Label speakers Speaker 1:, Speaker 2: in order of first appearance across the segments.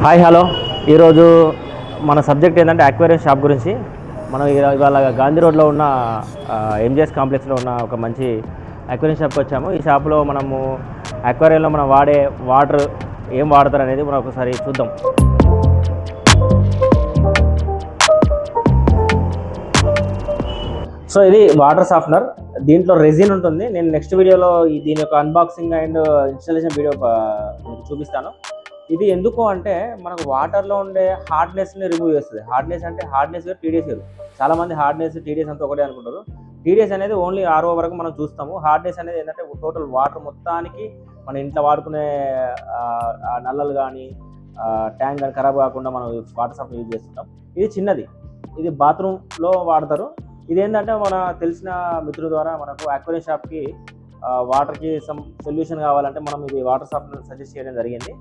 Speaker 1: Hi hello ఈరోజు మన subject ఏంటంటే అక్వేరియం షాప్ గురించి. మనం ఇవాళ గాంధీ రోడ్లో ఉన్న ఎంజిఎస్ కాంప్లెక్స్లో ఉన్న ఒక మంచి అక్వేరియం షాప్కి వచ్చాము. ఈ షాప్లో మనము అక్వేరియంలో మనం వాడే వాటర్ ఏం వాడతారు అనేది మనం ఒకసారి చూద్దాం. సో ఇది వాటర్ సాఫ్ట్నర్, దీంట్లో రెజిన్ ఉంటుంది. నేను నెక్స్ట్ వీడియోలో దీని యొక్క అన్బాక్సింగ్ అండ్ ఇన్స్టాలేషన్ వీడియో మీకు చూపిస్తాను. ఇది ఎందుకు అంటే మనకు వాటర్లో ఉండే హార్డ్నెస్ని రిమూవ్ చేస్తుంది. హార్డ్నెస్ అంటే హార్డ్నెస్ టీడీఎస్ వేరు. చాలామంది హార్డ్నెస్ టీడీఎస్ అంతా ఒకటే అనుకుంటారు. టీడీఎస్ అనేది ఓన్లీ ఆర్ఓ వరకు మనం చూస్తాము. హార్డ్నెస్ అనేది ఏంటంటే టోటల్ వాటర్ మొత్తానికి మన ఇంట్లో వాడుకునే నల్లలు కానీ ట్యాంక్ కానీ ఖరాబ్ కాకుండా మనం వాటర్ సాఫ్ట్ యూజ్ చేస్తుంటాం. ఇది చిన్నది, ఇది బాత్రూంలో వాడతారు. ఇదేంటంటే మన తెలిసిన మిత్రుల ద్వారా మనకు అక్వేరియం షాప్కి వాటర్కి సమ్ సొల్యూషన్ కావాలంటే మనం ఇది వాటర్ సాఫ్ట్నర్ సజెస్ట్ చేయడం జరిగింది.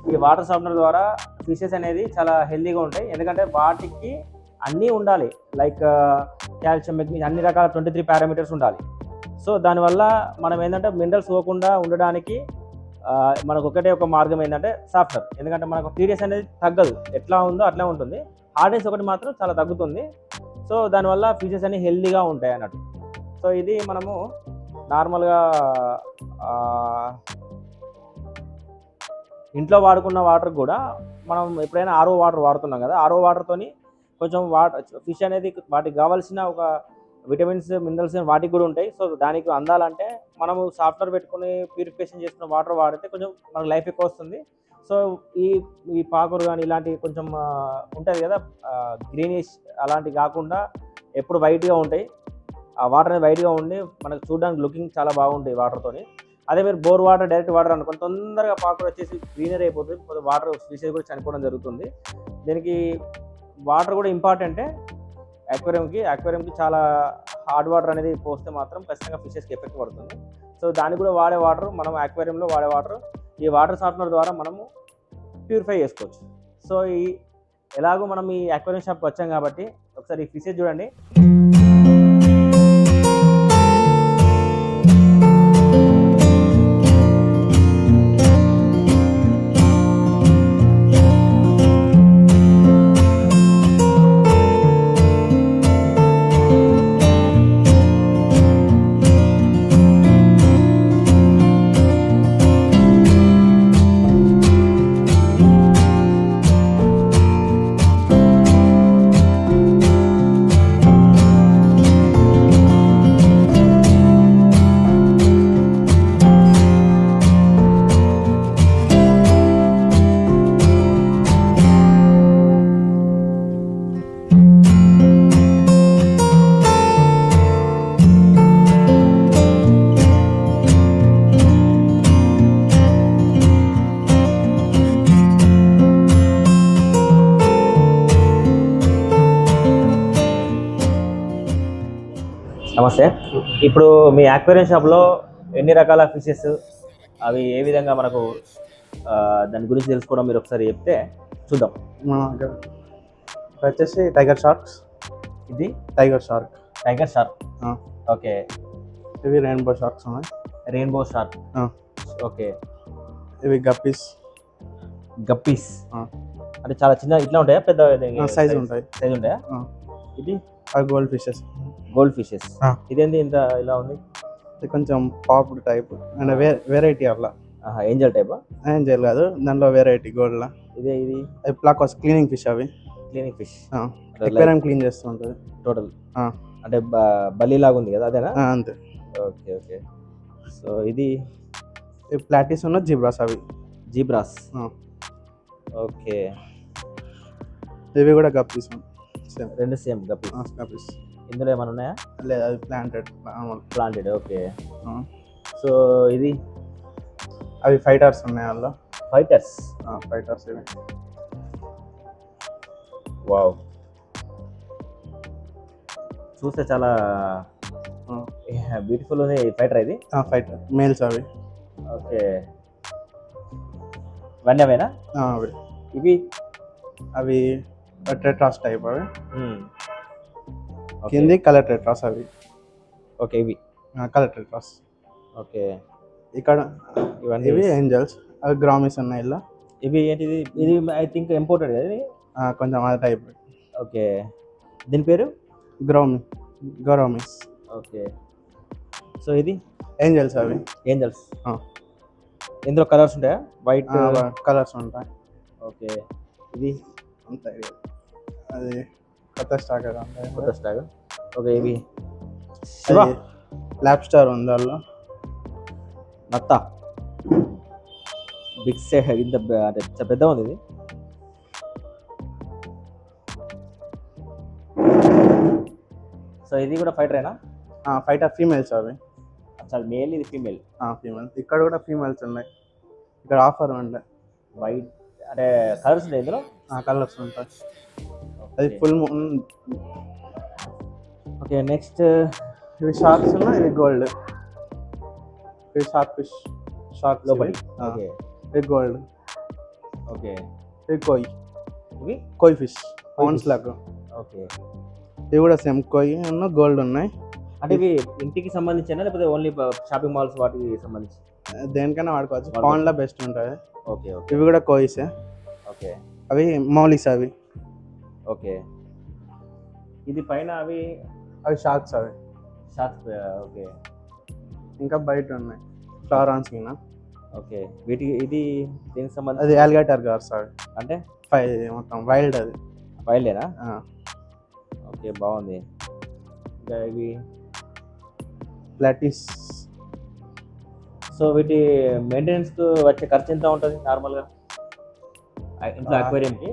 Speaker 1: ఈ వాటర్ సాఫ్ట్నర్ ద్వారా ఫిషెస్ అనేది చాలా హెల్తీగా ఉంటాయి. ఎందుకంటే వాటికి అన్నీ ఉండాలి, లైక్ కాల్షియం, మెగ్నీషియం, అన్ని రకాల 23 పారామీటర్స్ ఉండాలి. సో దానివల్ల మనం ఏంటంటే మినరల్స్ పోకుండా ఉండడానికి మనకు ఒకటే ఒక మార్గం ఏంటంటే సాఫ్ట్నర్. ఎందుకంటే మనకు టీడీఎస్ అనేది తగ్గదు, ఎట్లా ఉందో అట్లా ఉంటుంది. హార్డ్నెస్ ఒకటి మాత్రం చాలా తగ్గుతుంది. సో దానివల్ల ఫిషెస్ అన్ని హెల్తీగా ఉంటాయి అన్నట్టు. సో ఇది మనము నార్మల్గా ఇంట్లో వాడుకున్న వాటర్ కూడా మనం ఎప్పుడైనా ఆర్ఓ వాటర్ వాడుతున్నాం కదా, ఆర్ఓ వాటర్తోని కొంచెం ఫిష్ అనేది వాటికి కావాల్సిన ఒక విటమిన్స్, మినరల్స్ వాటికి కూడా ఉంటాయి. సో దానికి అందాలంటే మనము సాఫ్ట్వేర్ పెట్టుకుని ప్యూరిఫికేషన్ చేసుకున్న వాటర్ వాడితే కొంచెం మనకు లైఫ్ ఎక్కువ వస్తుంది. సో ఈ పాకురు కానీ ఇలాంటివి కొంచెం ఉంటుంది కదా, గ్రీనిష్ అలాంటివి కాకుండా ఎప్పుడు వైట్గా ఉంటాయి. ఆ వాటర్ అనేది వైట్గా ఉండి మనకు చూడడానికి లుకింగ్ చాలా బాగుంటాయి వాటర్తోని. అదే మీరు బోర్ వాటర్, డైరెక్ట్ వాటర్ అనుకోండి, తొందరగా పాకురు వచ్చేసి గ్రీనరీ అయిపోతుంది, కొంచెం వాటర్ ఫిషెస్ కూడా చనిపోవడం జరుగుతుంది. దీనికి వాటర్ కూడా ఇంపార్టెంటే అక్వేరియంకి చాలా హార్డ్ వాటర్ అనేది పోస్తే మాత్రం ఖచ్చితంగా ఫిషెస్కి ఎఫెక్ట్ పడుతుంది. సో దానికి కూడా వాడే వాటర్, మనం అక్వేరియంలో వాడే వాటర్ ఈ వాటర్ సాఫ్ట్నర్ ద్వారా మనము ప్యూరిఫై చేసుకోవచ్చు. సో ఎలాగో మనం ఈ అక్వేరియం షాప్కి వచ్చాం కాబట్టి ఒకసారి ఈ ఫిషెస్ చూడండి. నమస్తే. ఇప్పుడు మీ అక్వేరియం షాప్లో ఎన్ని రకాల ఫిషెస్, అవి ఏ విధంగా మనకు దాని గురించి తెలుసుకోవడం మీరు ఒకసారి చెప్తే చూద్దాం.
Speaker 2: వచ్చేసి టైగర్ షార్క్స్.
Speaker 1: ఇది
Speaker 2: టైగర్ షార్క్.
Speaker 1: ఓకే.
Speaker 2: ఇవి రెయిన్బో షార్క్స్ ఉన్నాయి.
Speaker 1: Rainbow shark. ఓకే.
Speaker 2: ఇవి గప్పీస్.
Speaker 1: అంటే చాలా చిన్న ఇట్లా ఉంటాయా, పెద్ద
Speaker 2: సైజ్ ఉంటాయి?
Speaker 1: సైజ్ ఉంటాయా? ఇది
Speaker 2: గోల్డ్ ఫిషెస్.
Speaker 1: ఇదేంటి ఇంత ఇలా ఉంది?
Speaker 2: ఇది కొంచెం పాప్డ్ టైప్ అండ్ వెరైటీ అట్లా.
Speaker 1: Angel type?
Speaker 2: ఏంజల్ కాదు, దానిలో వెరైటీ గోల్డ్.
Speaker 1: ఇది
Speaker 2: ప్లాకోస్ క్లీనింగ్ ఫిష్. అవి
Speaker 1: క్లీనింగ్ ఫిష్,
Speaker 2: అక్వేరియం క్లీన్ చేస్తూ ఉంటుంది
Speaker 1: టోటల్. అంటే బల్లి లాగా ఉంది కదా, అదేనా?
Speaker 2: అంతే.
Speaker 1: ఓకే. సో ఇది
Speaker 2: ప్లాటీస్ ఉన్న జీబ్రాస్. అవి
Speaker 1: జీబ్రాస్. ఓకే.
Speaker 2: ఇవి కూడా గప్పీస్.
Speaker 1: రెండు సేమ్ గప్పీస్. ఇందులో ఏమైనా ఉన్నాయా?
Speaker 2: లేదు, అది ప్లాంటెడ్. ఓకే.
Speaker 1: సో ఇది
Speaker 2: అవి ఫైటర్స్ ఉన్నాయి. అందులో
Speaker 1: ఫైటర్స్.
Speaker 2: ఇవి.
Speaker 1: వావ్, చూస్తే చాలా బ్యూటిఫుల్ ఉంది. ఫైటర్ ఇది?
Speaker 2: ఫైటర్ మేల్స్ అవి.
Speaker 1: ఓకే. ఇవన్నీ అవేనా?
Speaker 2: ఇవి అవి టెట్రాస్ టైప్. అవి కింది కలర్ టెట్రాస్. అవి ఓకే. ఇవి కలర్ టెట్రాస్. ఓకే. ఇక్కడ ఇవి ఏంజల్స్. అవి గ్రామీస్ ఉన్నాయి. ఇలా
Speaker 1: ఇవి ఏంటిది? ఇది ఐ థింక్ ఇంపోర్టెడ్ కదా ఇది?
Speaker 2: కొంచెం ఆ టైప్.
Speaker 1: ఓకే. దీని పేరు?
Speaker 2: గౌరమిస్.
Speaker 1: ఓకే. సో ఇది
Speaker 2: ఏంజల్స్ అవి.
Speaker 1: ఏంజల్స్. ఇందులో కలర్స్ ఉంటాయా? వైట్
Speaker 2: కలర్స్ ఉంటాయి.
Speaker 1: ఓకే. ఇది
Speaker 2: ఉంటాయి. అది కొత్త స్టాక్.
Speaker 1: కొత్త స్టాక్. ఓకే. ఇవి
Speaker 2: ల్యాబ్ స్టార్ ఉంది దానిలో.
Speaker 1: నత్త బిగ్ సే ఇంత అంటే పెద్ద ఉంది ఇది. సో ఇది కూడా ఫైటరేనా?
Speaker 2: ఫైటర్ ఫీమేల్స్ అవి.
Speaker 1: అసలు మేల్, ఇది ఫీమేల్.
Speaker 2: ఫీమేల్స్. ఇక్కడ కూడా ఫీమేల్స్ ఉన్నాయి. ఇక్కడ ఆఫర్ ఉంటాయి.
Speaker 1: వైట్ అంటే కలర్స్ ఉన్నాయి ఇందులో.
Speaker 2: కలర్స్ ఉంటాయి. అది ఫుల్ మూన్.
Speaker 1: ఓకే. నెక్స్ట్
Speaker 2: ఇవి షార్క్స్ ఉన్నాయి. ఇవి గోల్డ్. ఇవి షార్క్ ఫిష్. షార్క్
Speaker 1: లోపలి. ఓకే.
Speaker 2: ఇవి గోల్డ్.
Speaker 1: ఓకే.
Speaker 2: ఇవి కోయి.
Speaker 1: ఇవి
Speaker 2: కోయి ఫిష్ పౌండ్స్ లాగా.
Speaker 1: ఓకే.
Speaker 2: ఇవి కూడా సేమ్ కోయి గోల్డ్ ఉన్నాయి.
Speaker 1: అంటే ఇవి ఇంటికి సంబంధించిన లేకపోతే ఓన్లీ షాపింగ్ మాల్స్ వాటికి సంబంధించి?
Speaker 2: దేనికైనా వాడుకోవచ్చు. పౌండ్లో బెస్ట్ ఉంటుంది.
Speaker 1: ఓకే. ఓకే.
Speaker 2: ఇవి కూడా కోయిసే.
Speaker 1: ఓకే.
Speaker 2: అవి మౌలీస్ అవి.
Speaker 1: ఓకే. ఇది పైన అవి
Speaker 2: షార్క్స్ అవి.
Speaker 1: షార్క్స్. ఓకే.
Speaker 2: ఇంకా బయట ఉన్నాయి ఫ్లారాన్స్ కింద.
Speaker 1: ఓకే. వీటికి ఇది దీనికి సంబంధించి?
Speaker 2: అది ఆల్లిగేటర్ గార్స్ అవి.
Speaker 1: అంటే
Speaker 2: మొత్తం వైల్డ్. అది
Speaker 1: వైల్డేనా? ఓకే. బాగుంది. ఇంకా ఇవి
Speaker 2: ప్లాటిస్.
Speaker 1: సో వీటి మెయింటెనెన్స్కి వచ్చే ఖర్చు ఎంత ఉంటుంది నార్మల్గా ఇంట్లో అక్వేరియంకి?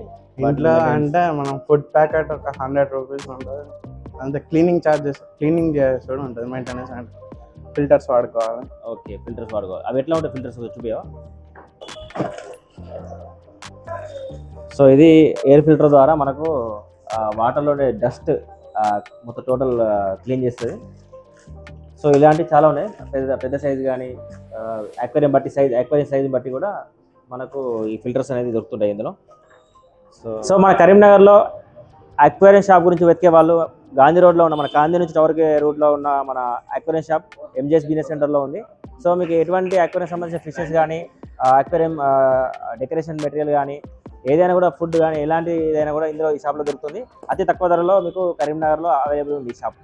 Speaker 2: ఇంట్లో అంటే మనం ఫుడ్ ప్యాకెట్ ఒక 100 రూపీస్ ఉంటుంది. అంతే. క్లీనింగ్ ఛార్జెస్, క్లీనింగ్ చేసి కూడా ఉంటుంది. మెయింటెనెన్స్ అంటే ఫిల్టర్స్ వాడుకోవాలి.
Speaker 1: ఓకే. ఫిల్టర్స్ వాడుకోవాలి. అవి ఎట్లా ఉంటాయి ఫిల్టర్స్ చూపించవా? సో ఇది ఎయిర్ ఫిల్టర్ ద్వారా మనకు వాటర్లో డస్ట్ మొత్తం టోటల్ క్లీన్ చేస్తుంది. సో ఇలాంటివి చాలా ఉన్నాయి. పెద్ద సైజు కానీ అక్వేరియం బట్టి అక్వేరియం సైజు బట్టి కూడా మనకు ఈ ఫిల్టర్స్ అనేది దొరుకుతుంటాయి ఇందులో. సో మన కరీంనగర్లో అక్వేరియం షాప్ గురించి వెతికే వాళ్ళు గాంధీ రోడ్లో ఉన్న మన గాంధీ నుంచి టవర్కి రూట్లో ఉన్న మన అక్వేరియం షాప్ ఎంజేఎస్ బిజినెస్ సెంటర్లో ఉంది. సో మీకు ఎటువంటి అక్వేరియం సంబంధించిన ఫిషెస్ కానీ అక్వేరియం డెకరేషన్ మెటీరియల్ కానీ ఏదైనా కూడా ఫుడ్ కానీ ఎలాంటి ఏదైనా కూడా ఇందులో ఈ షాప్లో దొరుకుతుంది. అతి తక్కువ ధరలో మీకు కరీంనగర్లో అవైలబుల్ ఉంది ఈ షాప్.